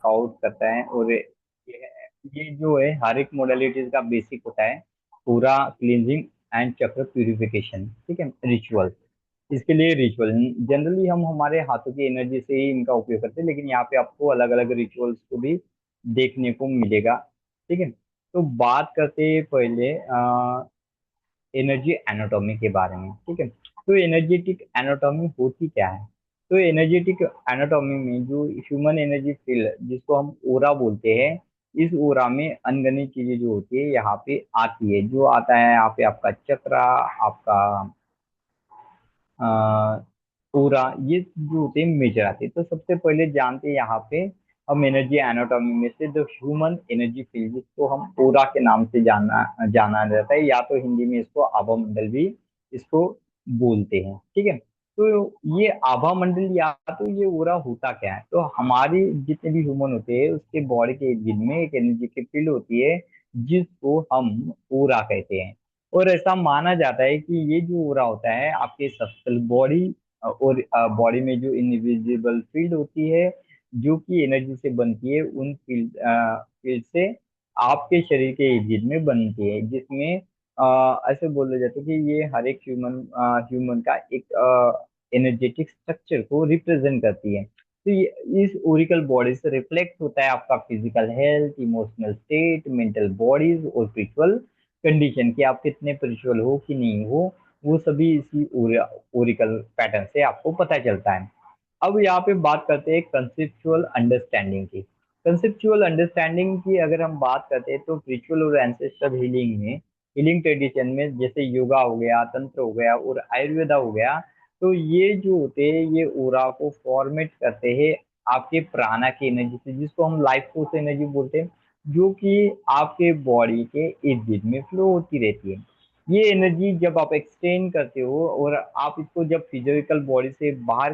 Workout करता है। और ये जो है हर एक मोडालिटीज का बेसिक होता है, पूरा क्लींजिंग एंड चक्र प्यूरिफिकेशन, ठीक है, रिचुअल। इसके लिए रिचुअल जनरली हम हमारे हाथों की एनर्जी से ही इनका उपयोग करते हैं, लेकिन यहाँ पे आपको अलग अलग रिचुअल्स को भी देखने को मिलेगा, ठीक है। तो बात करते हैं पहले एनर्जी एनाटॉमी के बारे में, ठीक है। तो एनर्जेटिक एनाटॉमी होती क्या है? तो एनर्जेटिक एनाटॉमी में जो ह्यूमन एनर्जी फील्ड जिसको हम ओरा बोलते हैं, इस ओरा में अनगिनत चीजें जो होती है यहाँ पे आती है। जो आता है यहाँ पे आपका चक्रा, आपका पूरा, ये जो होते हैं मेजर आते हैं। तो सबसे पहले जानते हैं यहाँ पे हम एनर्जी एनाटॉमी में से द ह्यूमन एनर्जी फील्ड, जिसको हम पूरा के नाम से जाना जाना जाता है, या तो हिंदी में इसको आभा मंडल भी इसको बोलते हैं, ठीक है। तो ये आभा मंडल या तो ये ओरा होता क्या है? तो हमारी जितने भी ह्यूमन होते हैं उसके बॉडी के इर्द गिर्द में एक एनर्जी की फील्ड होती है, जिसको हम ओरा कहते हैं। और ऐसा माना जाता है कि ये जो ओरा होता है आपके सबटल बॉडी और बॉडी में जो इनविजिबल फील्ड होती है, जो कि एनर्जी से बनती है, उन फील्ड से आपके शरीर के इर्द गिर्द में बनती है, जिसमें ऐसे बोला जाता है कि ये हर एक ह्यूमन का एक एनर्जेटिक स्ट्रक्चर को रिप्रेजेंट करती है। तो ये इस ओरिकल बॉडी से रिफ्लेक्ट होता है आपका physical health, emotional state, mental bodies और स्पिरिचुअल कंडीशन, कि आप कितने स्पिरिचुअल हो कि नहीं हो, वो सभी इसी ओरिकल पैटर्न से आपको पता चलता है। अब यहाँ पे बात करते हैं कंसेप्चुअल अंडरस्टैंडिंग की। कंसेप्चुअल अंडरस्टैंडिंग की अगर हम बात करते हैं तो रिचुअल और एंसेस्टर हीलिंग में, हीलिंग ट्रेडिशन में, जैसे योगा हो गया, तंत्र हो गया और आयुर्वेदा हो गया, तो ये जो होते हैं ये ओरा को फॉर्मेट करते हैं आपके प्राणा की एनर्जी से, जिसको हम लाइफ फोर्स एनर्जी बोलते हैं, जो कि आपके बॉडी के इर्द गिर्द में फ्लो होती रहती है। ये एनर्जी जब आप एक्सटेंड करते हो और आप इसको जब फिजिकल बॉडी से बाहर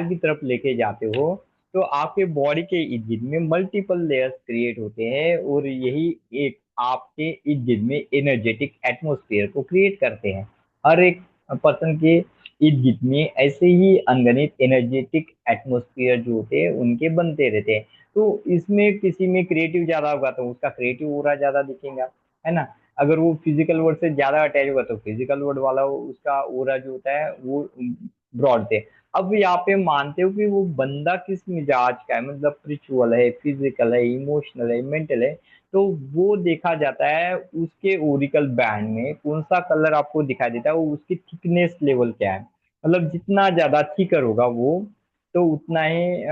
की तरफ लेके जाते हो, तो आपके बॉडी के इर्द गिर्द में मल्टीपल लेयर्स क्रिएट होते हैं, और यही एक आपके इर्द गिर्द में एनर्जेटिक एटमोस्फेयर को क्रिएट करते हैं। हर एक पर्सन के इर्द गिर्द में ऐसे ही अनगणित एनर्जेटिक एटमोस्फेयर जो होते हैं उनके बनते रहते हैं। तो इसमें किसी में क्रिएटिव ज्यादा होगा तो उसका क्रिएटिव ऑरा ज्यादा दिखेगा, है ना। अगर वो फिजिकल वर्ड से ज्यादा अटैच होगा तो फिजिकल वर्ड वाला उसका ऑरा जो होता है वो ब्रॉड थे। अब यहाँ पे मानते हो कि वो बंदा किस मिजाज का है, मतलब स्पिरिचुअल है, फिजिकल है, इमोशनल है, मेंटल है, तो वो देखा जाता है उसके ओरिकल बैंड में कौन सा कलर आपको दिखाई देता है, वो उसकी थिकनेस लेवल क्या है। मतलब जितना ज्यादा थिकर होगा वो, तो उतना ही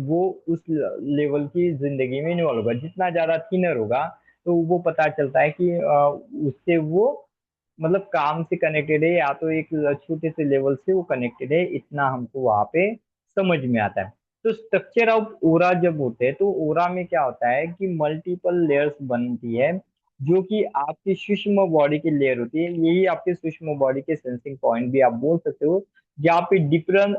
वो उस लेवल की जिंदगी में इन्वॉल्व होगा। जितना ज्यादा थिनर होगा तो वो पता चलता है कि उससे वो मतलब काम से कनेक्टेड है, या तो एक छोटे से लेवल से वो कनेक्टेड है, इतना हमको वहां पे समझ में आता है। तो स्ट्रक्चर ऑफ ओरा जब होते हैं तो ओरा में क्या होता है कि मल्टीपल लेयर्स बनती है, जो कि आपकी सूक्ष्म बॉडी की लेयर होती है। यही आपके सूक्ष्म बॉडी के सेंसिंग पॉइंट भी आप बोल सकते हो, जहाँ पे डिफरेंट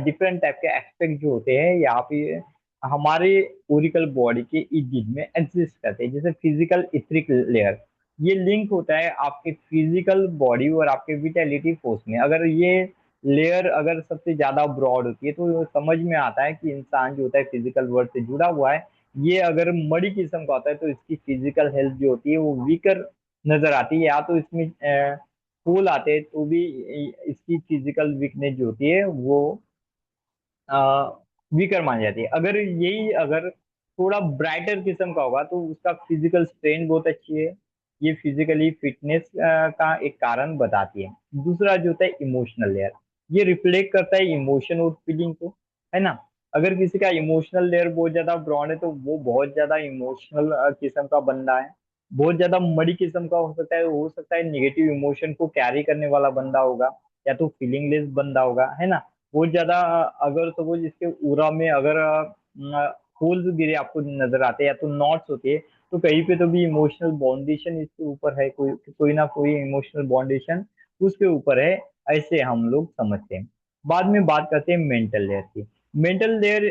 डिफरेंट टाइप के एस्पेक्ट जो होते हैं यहाँ पे हमारे ओरिकल बॉडी के इर्द गिर्द में एग्जिस्ट करते हैं। जैसे फिजिकल इथरिक लेयर, ये लिंक होता है आपके फिजिकल बॉडी और आपके विटेलिटी फोर्स में। अगर ये लेयर अगर सबसे ज्यादा ब्रॉड होती है तो समझ में आता है कि इंसान जो होता है फिजिकल वर्ल्ड से जुड़ा हुआ है। ये अगर मड़ी किस्म का होता है तो इसकी फिजिकल हेल्थ जो होती है वो वीकर नजर आती है, या तो इसमें फूल आते हैं तो भी इसकी फिजिकल वीकनेस जो होती है वो वीकर मानी जाती है। अगर यही अगर थोड़ा ब्राइटर किस्म का होगा तो उसका फिजिकल स्ट्रेंथ बहुत अच्छी है, ये फिजिकली फिटनेस का एक कारण बताती है। दूसरा जो होता है इमोशनल लेयर, ये रिफ्लेक्ट करता है इमोशन और फीलिंग को, है ना। अगर किसी का इमोशनल लेयर बहुत ज्यादा ब्रॉड है तो वो बहुत ज्यादा इमोशनल किस्म का बंदा है। बहुत ज्यादा मड़ी किस्म का हो सकता है निगेटिव इमोशन को कैरी करने वाला बंदा होगा, या तो फीलिंगलेस बंदा होगा, है ना। बहुत ज्यादा अगर सपोज इसके उरा में अगर होल्स गिरे आपको नजर आते हैं या तो नॉट्स होते हैं, तो कहीं पे तो भी इमोशनल बाउंडेशन इसके ऊपर है, कोई कोई ना कोई इमोशनल बाउंडेशन उसके ऊपर है, ऐसे हम लोग समझते हैं। बाद में बात करते हैं मेंटल लेयर की। मेंटल लेयर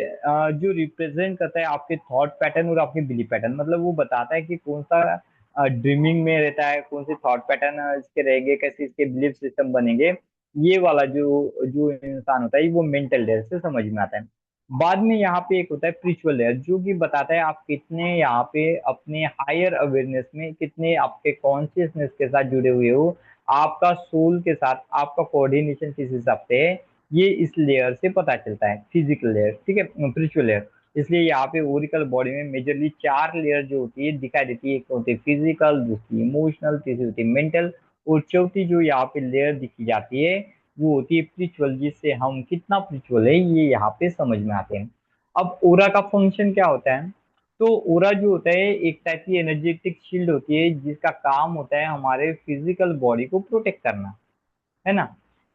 जो रिप्रेजेंट करता है आपके थॉट पैटर्न और आपके बिलीफ पैटर्न, मतलब वो बताता है कि कौन सा ड्रीमिंग में रहता है, कौन से थॉट पैटर्न इसके रहेंगे, कैसे इसके बिलीफ सिस्टम बनेंगे। ये वाला जो जो इंसान होता है वो मेंटल लेयर से समझ में आता है। बाद में यहाँ पे एक होता है स्पिरिचुअल लेयर, जो कि बताता है आप कितने यहाँ पे अपने हायर अवेयरनेस में, कितने आपके कॉन्शियसनेस के साथ जुड़े हुए हो, आपका सोल के साथ आपका कोऑर्डिनेशन किस हिसाब से है, ये इस लेयर से पता चलता है, फिजिकल लेयर, ठीक है, स्पिरिचुअल लेयर। इसलिए यहाँ पे ओरिकल बॉडी में मेजरली चार लेयर जो होती है दिखाई देती है। एक होती है फिजिकल, दूसरी इमोशनल, तीसरी होती है मेंटल, और चौथी जो यहाँ पे लेयर दिखी जाती है वो होती है स्पिरिचुअल, जिससे हम कितना स्पिरिचुअल है ये यहाँ पे समझ में आते हैं। अब ओरा का फंक्शन क्या होता है? तो ओरा जो होता है एक टाइप की एनर्जेटिक शील्ड होती है, जिसका काम होता है हमारे फिजिकल बॉडी को प्रोटेक्ट करना, है ना।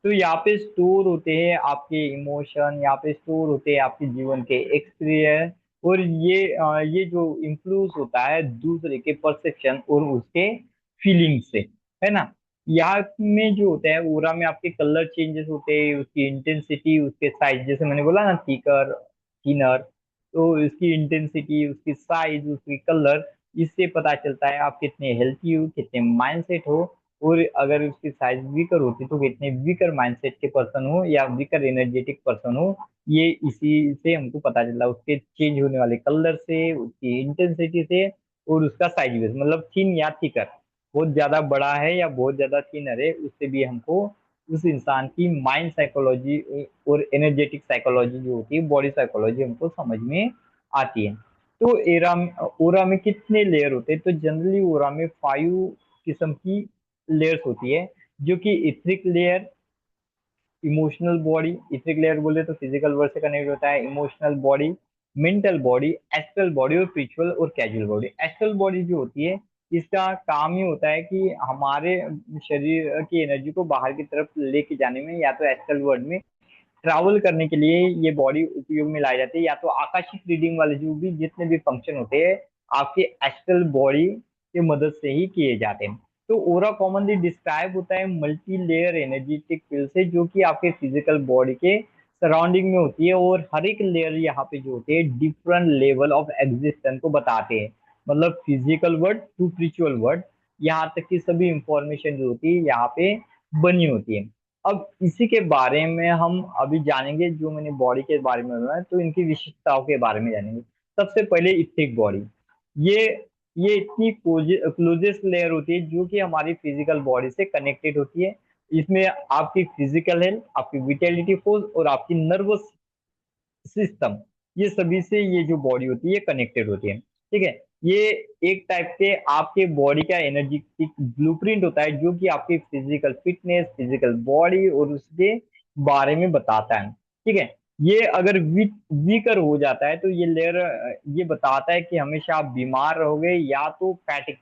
तो यहाँ पे स्टोर होते हैं आपके इमोशन, यहाँ पे स्टोर होते हैं आपके जीवन के एक्सपीरियंस, और ये जो इन्फ्लुएंस होता है दूसरे के परसेप्शन और उसके फीलिंग से, है ना। यहाँ में जो होता है ओरा में आपके कलर चेंजेस होते हैं, उसकी इंटेंसिटी, उसके साइज, जैसे मैंने बोला ना थिकर थिनर, तो इसकी इंटेंसिटी, उसकी साइज, उसकी कलर, इससे पता चलता है आप कितने हेल्थी हो, कितने माइंडसेट हो। और अगर उसकी साइज वीकर होती तो कितने वीकर माइंडसेट के पर्सन हो या वीकर एनर्जेटिक पर्सन हो, ये इसी से हमको पता चलता है, उसके चेंज होने वाले कलर से, उसकी इंटेंसिटी से, और उसका साइज बेस, मतलब थिन या थिकर, बहुत ज्यादा बड़ा है या बहुत ज्यादा थिनर है, उससे भी हमको उस इंसान की माइंड साइकोलॉजी और एनर्जेटिक साइकोलॉजी जो होती है, बॉडी साइकोलॉजी हमको समझ में आती है। तो एरा ओरा में कितने लेयर होते हैं? तो जनरली ओरा में 5 किस्म की लेयर्स होती है, जो कि etheric layer, emotional body, etheric layer बोले तो फिजिकल वर्ड से कनेक्ट होता है, emotional body, mental body, astral body, और स्पिरिचुअल और कैजुअल बॉडी। एस्ट्रल बॉडी जो होती है, इसका काम ही होता है कि हमारे शरीर की एनर्जी को बाहर की तरफ लेके जाने में, या तो एस्ट्रल वर्ल्ड में ट्रैवल करने के लिए ये बॉडी उपयोग में लाई जाती है, या तो आकाशिक रीडिंग वाले जो भी जितने भी फंक्शन होते हैं आपके एस्ट्रल बॉडी की मदद से ही किए जाते हैं। तो ओरा कॉमनली डिस्क्राइब होता है मल्टी लेयर एनर्जेटिक फील्ड से, जो कि आपके फिजिकल बॉडी के सराउंडिंग में होती है, और हर एक लेयर यहाँ पे जो होते हैं डिफरेंट लेवल ऑफ एग्जिस्टेंस को बताते हैं, मतलब physical word to spiritual word, यहाँ तक की सभी इंफॉर्मेशन जो होती है यहाँ पे बनी होती है। अब इसी के बारे में हम अभी जानेंगे, जो मैंने बॉडी के बारे में बताया, तो इनकी विशेषताओं के बारे में जानेंगे। सबसे पहले इथिक बॉडी, ये ये इतनी क्लोजेस्ट लेयर होती है जो कि हमारी फिजिकल बॉडी से कनेक्टेड होती है। इसमें आपकी फिजिकल हेल्थ, आपकी विटेलिटी फोर्स और आपकी नर्वस सिस्टम, ये सभी से ये जो बॉडी होती है कनेक्टेड होती है, ठीक है। ये एक टाइप से आपके बॉडी का एनर्जेटिक ब्लूप्रिंट होता है, जो कि आपकी फिजिकल फिटनेस, फिजिकल बॉडी और उसके बारे में बताता है, ठीक है। ये अगर वीकर हो जाता है तो ये लेयर ये बताता है कि हमेशा आप बीमार रहोगे, या तो फैटिक,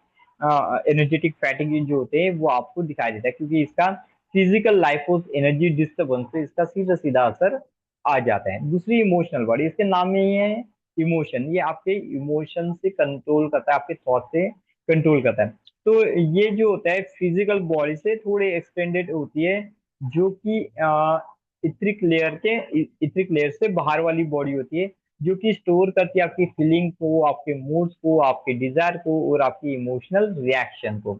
एनर्जेटिक फैटिक जो होते हैं वो आपको दिखाई देता है, क्योंकि इसका फिजिकल लाइफ और एनर्जी डिस्टर्बेंस से इसका सीधा सीधा असर आ जाता है। दूसरी इमोशनल बॉडी, इसके नाम में ही है इमोशन, ये आपके इमोशन से कंट्रोल करता है, आपके थॉट से कंट्रोल करता है। तो ये जो होता है फिजिकल बॉडी से थोड़े एक्सटेंडेड होती है, जो कि इथरिक लेयर से बाहर वाली बॉडी होती है, जो कि स्टोर करती है आपकी फीलिंग को, आपके मूड्स को, आपके डिजायर को, और आपकी इमोशनल रिएक्शन को।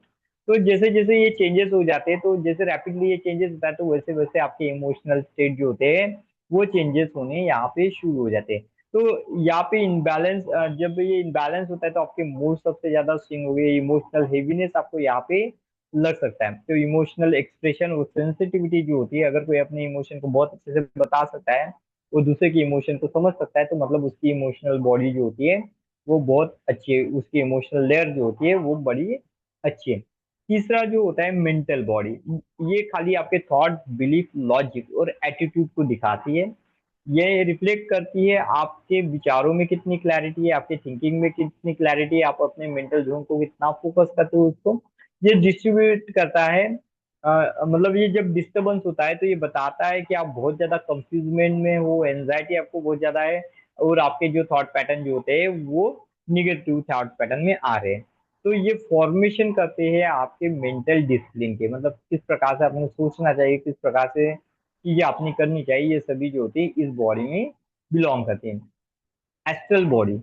तो जैसे जैसे ये चेंजेस हो जाते हैं, तो जैसे रैपिडली ये चेंजेस होता है, तो वैसे वैसे आपके इमोशनल स्टेट जो होते हैं वो चेंजेस होने यहाँ पे शुरू हो जाते हैं। तो यहाँ पे इनबैलेंस, जब ये इनबैलेंस होता है तो आपके मूड सबसे ज्यादा स्विंग हो गए, इमोशनल हेवीनेस आपको यहाँ पे लग सकता है। तो इमोशनल एक्सप्रेशन और सेंसिटिविटी जो होती है, अगर कोई अपने इमोशन को बहुत अच्छे से बता सकता है, वो दूसरे की इमोशन को समझ सकता है, तो मतलब उसकी इमोशनल बॉडी जो होती है वो बहुत अच्छी है, उसकी इमोशनल लेयर जो होती है वो बड़ी अच्छी है। तीसरा जो होता है मेंटल बॉडी, ये खाली आपके थॉट, बिलीफ, लॉजिक और एटीट्यूड को दिखाती है। ये रिफ्लेक्ट करती है आपके विचारों में कितनी क्लैरिटी है, आपके थिंकिंग में कितनी क्लैरिटी है, आप अपने मेंटल जोन को कितना फोकस करते हो उसको ये डिस्ट्रीब्यूट करता है। मतलब ये जब डिस्टरबेंस होता है तो ये बताता है कि आप बहुत ज्यादा कंफ्यूजमेंट में हो, एंजाइटी आपको बहुत ज्यादा है, और आपके जो थॉट पैटर्न जो होते हैं वो निगेटिव थॉट पैटर्न में आ रहे हैं। तो ये फॉर्मेशन करते हैं आपके मेंटल डिसिप्लिन के, मतलब किस प्रकार से आपने सोचना चाहिए, किस प्रकार से चीजें आपने करनी चाहिए, ये सभी जो होती है इस बॉडी में बिलोंग करती हैं। एस्ट्रल बॉडी,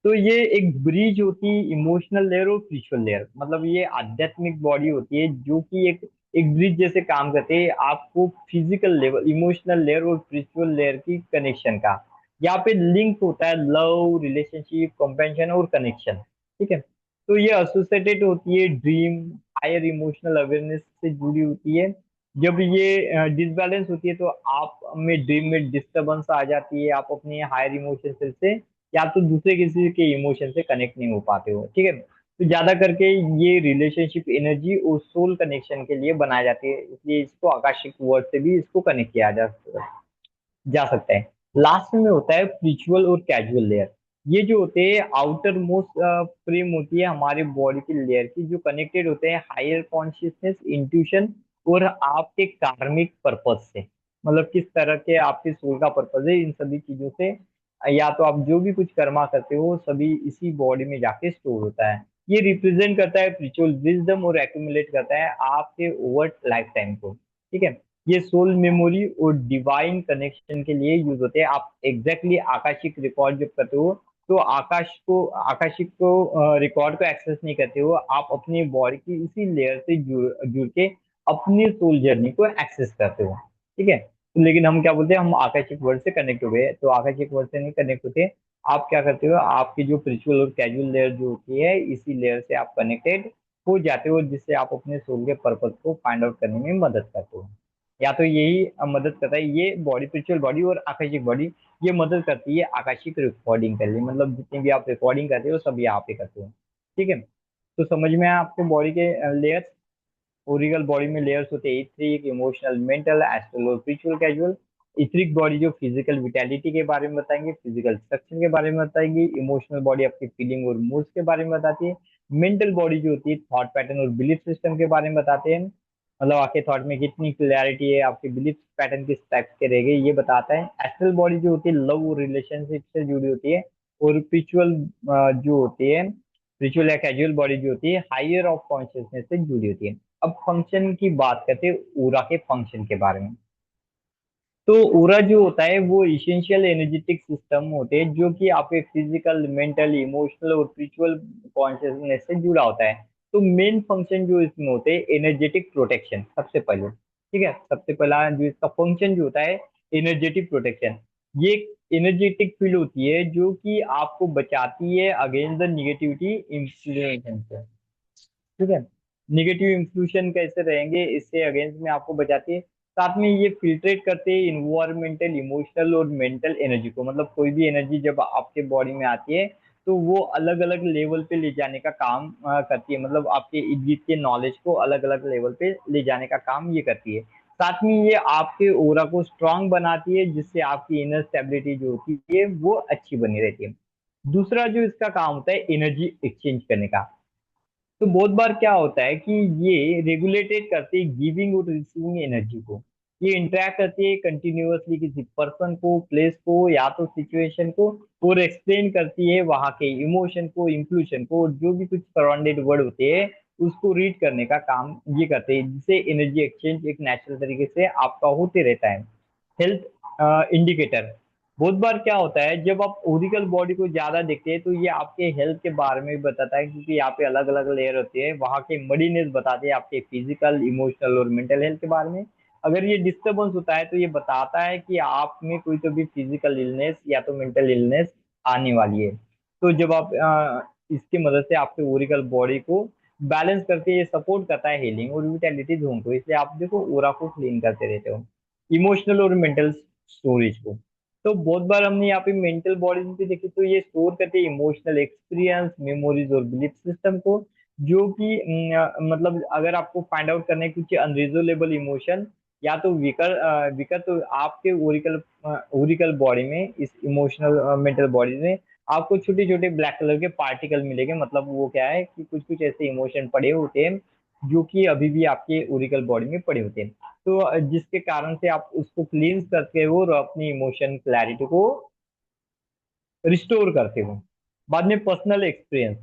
तो ये एक ब्रिज होती है इमोशनल लेयर और स्पिरिचुअल लेयर, मतलब ये आध्यात्मिक बॉडी होती है जो कि एक एक ब्रिज जैसे काम करते हैं आपको फिजिकल लेवल, इमोशनल लेयर और स्पिरिचुअल लेयर की कनेक्शन का। यहाँ पे लिंक होता है लव, रिलेशनशिप, कंपेंशन और कनेक्शन। ठीक है, तो ये एसोसिएटेड होती है ड्रीम, हायर इमोशनल अवेयरनेस से जुड़ी होती है। जब ये डिसबैलेंस होती है तो आप में ड्रीम में डिस्टरबेंस आ जाती है, आप अपने हायर इमोशन से या तो दूसरे किसी के इमोशन से कनेक्ट नहीं हो पाते हो। ठीक है, तो ज्यादा करके ये रिलेशनशिप एनर्जी और सोल कनेक्शन के लिए बनाई जाती है, इसलिए इसको आकाशिक वर्ड से भी इसको कनेक्ट किया जा सकता है। लास्ट में होता है स्पिरिचुअल और कैजुअल लेयर। ये जो होते हैं आउटर मोस्ट फ्रेम होती है हमारे बॉडी की लेयर की, जो कनेक्टेड होते हैं हायर कॉन्शियसनेस, इंट्यूशन और आपके कार्मिक पर्पस से। मतलब किस तरह के आपके सोल का पर्पस है इन सभी चीजों से, या तो आप जो भी कुछ कर्मा करते हो सभी इसी बॉडी में जाके स्टोर होता है। ये रिप्रेजेंट करता है स्पिरिचुअल विजडम और एक्यूमुलेट करता है आपके ओवर लाइफ टाइम को। ठीक है, ये सोल मेमोरी और डिवाइन कनेक्शन के लिए यूज होते हैं। आप एग्जैक्टली आकाशिक रिकॉर्ड जब करते हो तो आकाशिक को रिकॉर्ड को एक्सेस नहीं करते हो, आप अपनी बॉडी की इसी लेयर से जुड़ जुड़ के अपनी सोल जर्नी को एक्सेस करते हो। ठीक है, तो लेकिन हम क्या बोलते हैं, हम आकाशिक वर्ल्ड से कनेक्ट हो गए, तो आकाशिक वर्ल्ड से नहीं कनेक्ट होते। आप क्या करते हो, आपकी जो स्पिरिचुअल और कैजुअल लेयर जो होती है इसी लेयर से आप कनेक्टेड हो जाते हो, जिससे आप अपने सोल के पर्पस को फाइंड आउट करने में मदद करते हो। या तो यही मदद करता है ये बॉडी, स्पिरिचुअल बॉडी और आकाशिक बॉडी, ये मदद करती है आकाशिक रिकॉर्डिंग करने, मतलब जितनी भी आप रिकॉर्डिंग करते हो सब यहाँ पे करते हो। ठीक है, तो समझ में आया आपको बॉडी के लेयर्स। ओरिकल बॉडी में लेयर्स होते हैं इथरिक, इमोशनल, मेंटल, एस्ट्रल और स्पिरिचुअल कैजुअल। इथरिक बॉडी जो फिजिकल विटेलिटी के बारे में बताएंगे, फिजिकल स्ट्रक्चर के बारे में बताएंगी। इमोशनल बॉडी आपकी फीलिंग और मूड्स के बारे में बताती है। मेंटल बॉडी जो होती है थॉट पैटर्न और बिलीफ सिस्टम के बारे में बताते हैं, मतलब आपके थॉट में कितनी क्लैरिटी है, आपके बिलीफ पैटर्न किस टाइप के रह गए ये बताता है। एस्ट्रल बॉडी जो होती है लव रिलेशनशिप से जुड़ी होती है। और स्पिरिचुअल जो होती है, स्पिरिचुअल या कैजुअल बॉडी जो होती है हायर ऑफ कॉन्शियसनेस से जुड़ी होती है। अब फंक्शन की बात करते हैं, ऊरा के फंक्शन के बारे में। तो ऊरा जो होता है वो इसेंशियल एनर्जेटिक सिस्टम होते हैं जो कि आपके फिजिकल, मेंटल, इमोशनल और स्पिरिचुअल कॉन्शियसनेस से जुड़ा होता है। तो मेन फंक्शन जो इसमें होते हैं एनर्जेटिक प्रोटेक्शन सबसे पहले। ठीक है, सबसे पहला जो इसका फंक्शन जो होता है एनर्जेटिक प्रोटेक्शन। ये एनर्जेटिक फील्ड होती है जो कि आपको बचाती है अगेंस्ट द निगेटिविटी इंफ्लुएंस से। ठीक है, निगेटिव इंफ्लूशन कैसे रहेंगे इससे अगेंस्ट में आपको बचाती है। साथ में ये फिल्ट्रेट करते हैं इन्वायरमेंटल, इमोशनल और मेंटल एनर्जी को, मतलब कोई भी एनर्जी जब आपके बॉडी में आती है तो वो अलग अलग लेवल पे ले जाने का काम करती है, मतलब आपके इर्द गिर्द के नॉलेज को अलग अलग लेवल पे ले जाने का काम ये करती है। साथ में ये आपके ओरा को स्ट्रांग बनाती है, जिससे आपकी इनर स्टेबिलिटी जो होती है वो अच्छी बनी रहती है। दूसरा जो इसका काम होता है एनर्जी एक्सचेंज करने का। तो बहुत बार क्या होता है कि ये रेगुलेटेड करती है गिविंग और रिसीविंग एनर्जी को। ये इंटरेक्ट करती है कंटिन्यूअसली किसी पर्सन को, प्लेस को या तो सिचुएशन को, और एक्सप्लेन करती है वहां के इमोशन को, इंक्लूशन को, और जो भी कुछ सराउंडेड वर्ड होते हैं उसको रीड करने का काम ये करते हैं, जिससे एनर्जी एक्सचेंज एक नेचुरल तरीके से आपका होते रहता है। Health indicator. बहुत बार क्या होता है जब आप ओरिकल बॉडी को ज्यादा देखते हैं तो ये आपके हेल्थ के बारे में भी बताता है, क्योंकि यहाँ पे अलग अलग लेयर होती है, वहाँ के मडीनेस बताते हैं आपके फिजिकल, इमोशनल और मेंटल हेल्थ के बारे में। अगर ये डिस्टर्बेंस होता है तो ये बताता है कि आप में कोई तो भी फिजिकल इलनेस या तो मेंटल इलनेस आने वाली है। तो जब आप इसकी मदद से आपके ओरिकल बॉडी को बैलेंस करके ये सपोर्ट करता है हीलिंग और विटेलिटी जोन को, इसलिए आप देखो ओरा को क्लीन करते रहते हो। इमोशनल और मेंटल स्टोरेज को, तो बहुत बार हमने यहाँ पे मेंटल बॉडीज भी देखी, तो ये स्टोर करते हैं इमोशनल एक्सपीरियंस, मेमोरीज और बिलीफ सिस्टम को, जो कि मतलब अगर आपको फाइंड आउट करना है कुछ अनरिजोलेबल इमोशन या तो विकर विकर, तो आपके ओरिकल ओरिकल बॉडी में, इस इमोशनल मेंटल बॉडी में आपको छोटे छोटे ब्लैक कलर के पार्टिकल मिलेंगे। मतलब वो क्या है कि कुछ कुछ ऐसे इमोशन पड़े होते हैं जो कि अभी भी आपके ओरिकल बॉडी में पड़े होते हैं। तो जिसके कारण से आप उसको क्लींस करते हो और अपनी इमोशन क्लैरिटी को रिस्टोर करते हो। बाद में पर्सनल एक्सपीरियंस।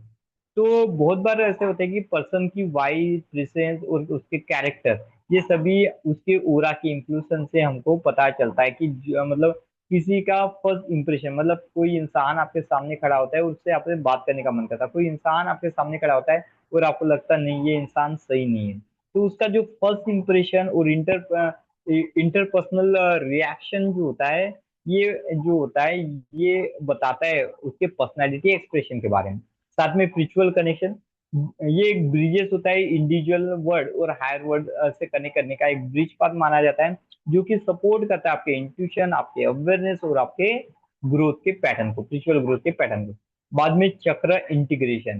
तो बहुत बार ऐसे होता है कि पर्सन की वाइज प्रेजेंस और उसके कैरेक्टर, ये सभी उसके ओरा की इंफ्लुएंस से हमको पता चलता है कि मतलब किसी का फर्स्ट इंप्रेशन, मतलब कोई इंसान आपके सामने खड़ा होता है उससे आपसे बात करने का मन करता है, कोई इंसान आपके सामने खड़ा होता है और आपको लगता नहीं ये इंसान सही नहीं है, तो उसका जो फर्स्ट इंप्रेशन और इंटरपर्सनल रिएक्शन जो होता है ये जो होता है ये बताता है उसके पर्सनालिटी एक्सप्रेशन के बारे में। साथ में स्पिरिचुअल कनेक्शन, ये एक ब्रिजेस होता है इंडिविजुअल वर्ड और हायर वर्ड से कनेक्ट करने का एक ब्रिज पाथ माना जाता है, जो कि सपोर्ट करता है आपके इंट्यूशन, आपके अवेयरनेस और आपके ग्रोथ के पैटर्न को, स्पिरिचुअल ग्रोथ के पैटर्न को। बाद में चक्र इंटीग्रेशन,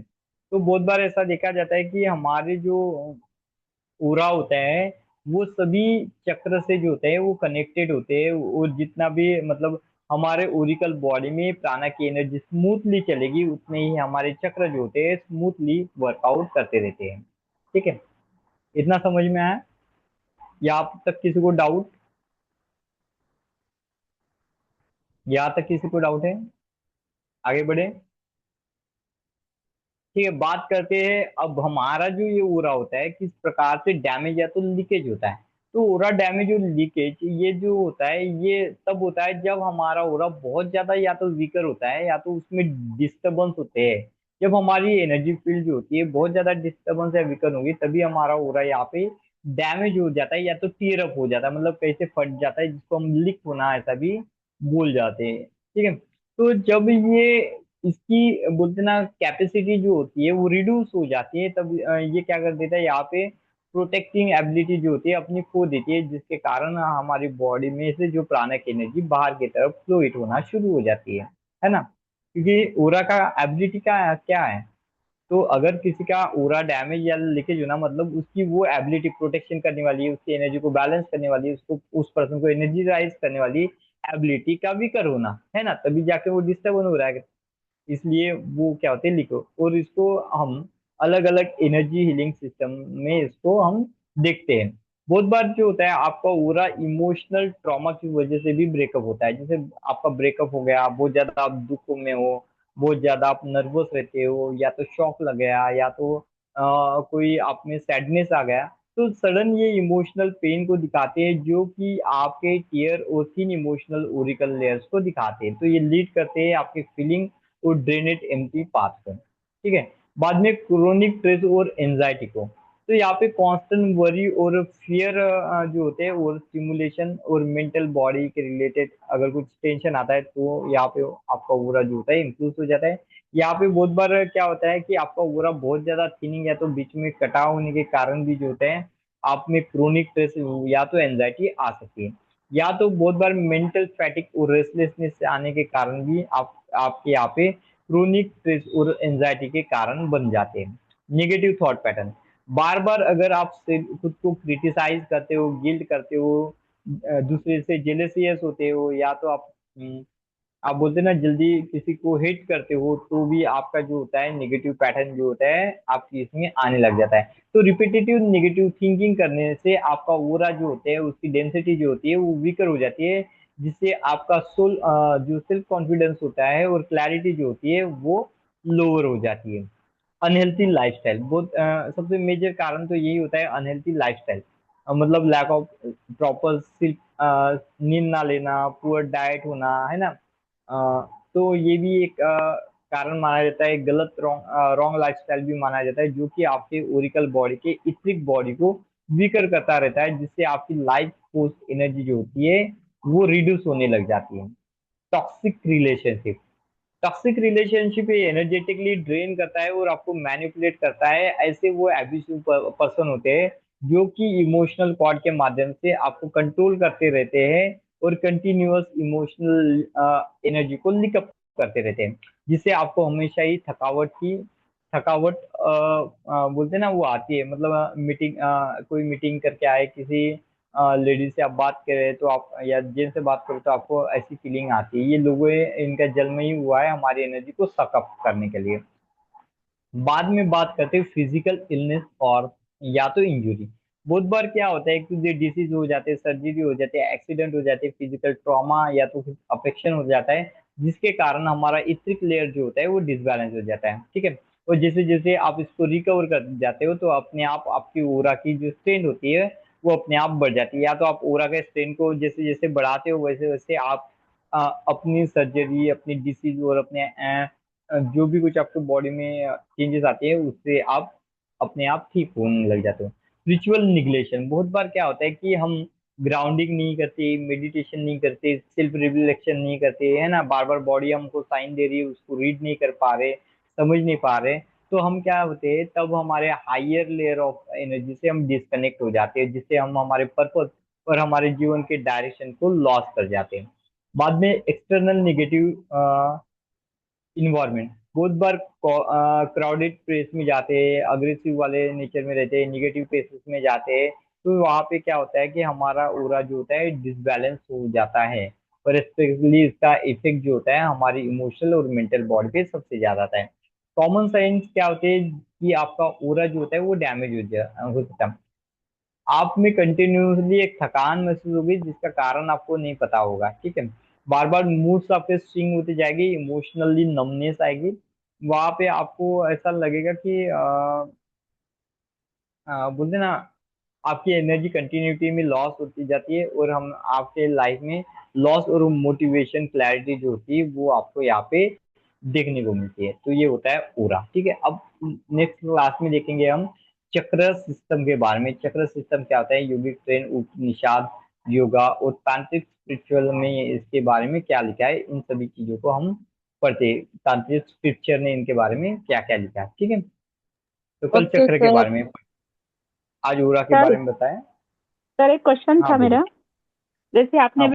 तो बहुत बार ऐसा देखा जाता है कि हमारे जो पूरा होता है वो सभी चक्र से जो होते हैं वो कनेक्टेड होते हैं, और जितना भी मतलब हमारे ओरिकल बॉडी में प्राणा की एनर्जी स्मूथली चलेगी उतने ही हमारे चक्र जो होते हैं स्मूथली वर्कआउट करते रहते हैं। ठीक है, इतना समझ में आया या आप तक किसी को डाउट? यहाँ तक किसी को डाउट है? आगे बढ़े। ठीक है, बात करते हैं अब हमारा जो ये ओरा होता है किस प्रकार से डैमेज या तो लीकेज होता है। तो ओरा डैमेज और लीकेज ये जो होता है ये तब होता है जब हमारा ओरा बहुत ज्यादा या तो वीकर होता है या तो उसमें डिस्टरबेंस होते हैं। जब हमारी एनर्जी फील्ड जो होती है बहुत ज्यादा डिस्टरबेंस या वीकर होगी तभी हमारा ओरा यहाँ पे डैमेज हो जाता है या तो टीयर अप हो जाता है, मतलब कहीं से फट जाता है, जिसको हम लीक होना ऐसा भी बोल जाते हैं। ठीक है, तो जब ये इसकी बोलते ना कैपेसिटी जो होती है वो रिड्यूस हो जाती है, तब ये क्या कर देता है यहाँ पे प्रोटेक्टिंग एबिलिटी जो होती है अपनी खो देती है, जिसके कारण हमारी बॉडी में से जो प्राणक एनर्जी बाहर की तरफ फ्लोइट होना शुरू हो जाती है ना। क्योंकि ओरा का एबिलिटी का क्या है, तो अगर किसी का ओरा डैमेज या लीकेज होना मतलब उसकी वो एबिलिटी प्रोटेक्शन करने वाली, उसकी एनर्जी को बैलेंस करने वाली, उसको उस पर्सन को एनर्जीराइज करने वाली एबिलिटी का वीकर होना है ना, तभी जाके वो डिस्टर्ब हो रहा है। इसलिए वो क्या होते हैं लिको, और इसको हम अलग अलग एनर्जी हीलिंग सिस्टम में इसको हम देखते हैं। बहुत बार जो होता है आपका पूरा इमोशनल ट्रॉमा की वजह से भी ब्रेकअप होता है, जैसे आपका ब्रेकअप हो गया, बहुत ज्यादा आप दुख में हो, बहुत ज्यादा आप नर्वस रहते हो, या तो शॉक लग गया, या तो कोई आप में सैडनेस आ गया, तो सडन ये इमोशनल पेन को दिखाते हैं, जो कि आपके टीयर और थिन इमोशनल ओरिकल लेयर्स को दिखाते हैं। तो ये लीड करते हैं आपके फीलिंग और ड्रेनेज एम्प्टी पाथ को। ठीक है, बाद में क्रोनिक स्ट्रेस और एंजाइटी को, तो यहाँ पे कांस्टेंट वरी और फियर जो होते हैं और स्टिमुलेशन और मेंटल बॉडी के रिलेटेड अगर कुछ टेंशन आता है तो यहाँ पे आपका पूरा जो होता है इंक्लूड हो जाता है। यहाँ पे बहुत बार क्या होता है कि आपका पूरा बहुत ज्यादा थिनिंग या तो बीच में कटाव होने के कारण भी जो होते हैं आप में क्रोनिक स्ट्रेस या तो एंजाइटी आ सकती है, या तो बहुत बार मेंटल फैटिक और रेस्टलेसनेस से आने के कारण भी आप आपके यहाँ पे क्रोनिक स्ट्रेस और एंजाइटी के कारण बन जाते हैं। नेगेटिव थॉट पैटर्न, बार बार अगर आप खुद को क्रिटिसाइज करते हो, गिल्ट करते हो, दूसरे से जेलसियस होते हो, या तो आप बोलते हैं ना जल्दी किसी को हिट करते हो, तो भी आपका जो होता है नेगेटिव पैटर्न जो होता है आपकी इसमें आने लग जाता है। तो रिपीटेटिव नेगेटिव थिंकिंग करने से आपका ओरा जो होता है उसकी डेंसिटी जो होती है वो वीकर हो जाती है, जिससे आपका सोल जो सेल्फ कॉन्फिडेंस होता है और क्लैरिटी जो होती है वो लोअर हो जाती है। अनहेल्थी लाइफस्टाइल, बहुत सबसे मेजर कारण तो यही होता है अनहेल्थी लाइफस्टाइल, मतलब लैक ऑफ प्रॉपर सिर्फ नींद ना लेना, पुअर डाइट होना, है ना। तो ये भी एक कारण माना जाता है, गलत रॉन्ग रॉन्ग लाइफस्टाइल भी माना जाता है, जो कि आपके ओरिकल बॉडी के इथरिक बॉडी को वीकर करता रहता है, जिससे आपकी लाइफ फोर्स एनर्जी जो होती है वो रिड्यूस होने लग जाती है। टॉक्सिक रिलेशनशिप, टॉक्सिक रिलेशनशिप ये एनर्जेटिकली ड्रेन करता है और आपको मैनिपुलेट करता है, ऐसे वो एब्यूसिव पर्सन होते हैं जो कि इमोशनल कॉर्ड के माध्यम से आपको कंट्रोल करते रहते हैं और कंटिन्यूअस इमोशनल एनर्जी को लिकअप करते रहते हैं, जिससे आपको हमेशा ही थकावट बोलते हैं ना वो आती है, मतलब मीटिंग कोई मीटिंग करके आए किसी लेडीज से आप बात कर रहे हैं तो आप, या जेंट्स से बात करो तो आपको ऐसी फीलिंग आती है, ये लोगों इनका जन्म ही हुआ है हमारी एनर्जी को सकअप करने के लिए। बाद में बात करते हैं फिजिकल इलनेस और या तो इंजुरी। बहुत बार क्या होता है कि डिसीज हो जाते हैं, सर्जरी हो जाती है, एक्सीडेंट हो जाते हैं, फिजिकल ट्रॉमा या तो कुछ अफेक्शन हो जाता है, जिसके कारण हमारा इथरिक लेयर जो होता है वो डिसबैलेंस हो जाता है। ठीक है, और जैसे जैसे आप इसको रिकवर कर जाते हो तो अपने आप आपकी ओरा की जो स्ट्रेंथ होती है वो अपने आप बढ़ जाती है, या तो आप ओरा के स्ट्रेंथ को जैसे जैसे बढ़ाते हो वैसे वैसे आप अपनी सर्जरी, अपनी डिसीज और अपने जो भी कुछ आपके बॉडी में चेंजेस आते हैं उससे आप अपने आप ठीक होने लग जाते हो। रिचुअल निग्लेशन, बहुत बार क्या होता है कि हम ग्राउंडिंग नहीं करते, मेडिटेशन नहीं करते, सेल्फ रिफ्लेक्शन नहीं करते, है ना, बार बार बॉडी हमको साइन दे रही है, उसको रीड नहीं कर पा रहे, समझ नहीं पा रहे, तो हम क्या होते हैं, तब हमारे हायर लेयर ऑफ एनर्जी से हम डिस्कनेक्ट हो जाते हैं, जिससे हम हमारे पर्पस और हमारे जीवन के डायरेक्शन को लॉस कर जाते हैं। बाद में एक्सटर्नल नेगेटिव इन्वायरमेंट, बहुत बार क्राउडेड प्लेस में जाते हैं, अग्रेसिव वाले नेचर में रहते हैं, निगेटिव प्लेसेस में जाते हैं, तो वहाँ पे क्या होता है कि हमारा ऑरा जो होता है डिसबैलेंस हो जाता है, और स्पेशली इसका इफेक्ट जो होता है हमारी इमोशनल और मेंटल बॉडी पे सबसे ज्यादा आता है। कॉमन साइंस क्या होते हैं कि आपका ऑरा जो होता है वो डैमेज हो सकता है। आप में कंटिन्यूसली एक थकान महसूस होगी जिसका कारण आपको नहीं पता होगा, ठीक है। बार बार मूड आपके स्विंग होती जाएगी, इमोशनली नमनेस आएगी, वहां पे आपको ऐसा लगेगा कि बोलते ना, आपकी एनर्जी कंटिन्यूटी में लॉस होती जाती है, और हम आपके लाइफ में लॉस और मोटिवेशन क्लैरिटी जो होती है वो आपको यहाँ पे देखने को मिलती है। तो ये होता है पूरा, ठीक है। अब नेक्स्ट क्लास में देखेंगे हम चक्र सिस्टम के बारे में। चक्र सिस्टम क्या होता है, योगिक ट्रेन, उपनिषद, योगा और तांत्रिक स्पिरिचुअल में इसके बारे में क्या लिखा है, इन सभी चीजों को हम पढ़ते हैं। तांत्रिक स्क्रिप्चर ने इनके बारे में क्या क्या लिखा है, ठीक है। तो कल ओके चक्र के सर। बारे में, आज उरा के सर बारे में बताएं। सर एक क्वेश्चन हाँ था बोलिए। मेरा। जैसे आपने हाँ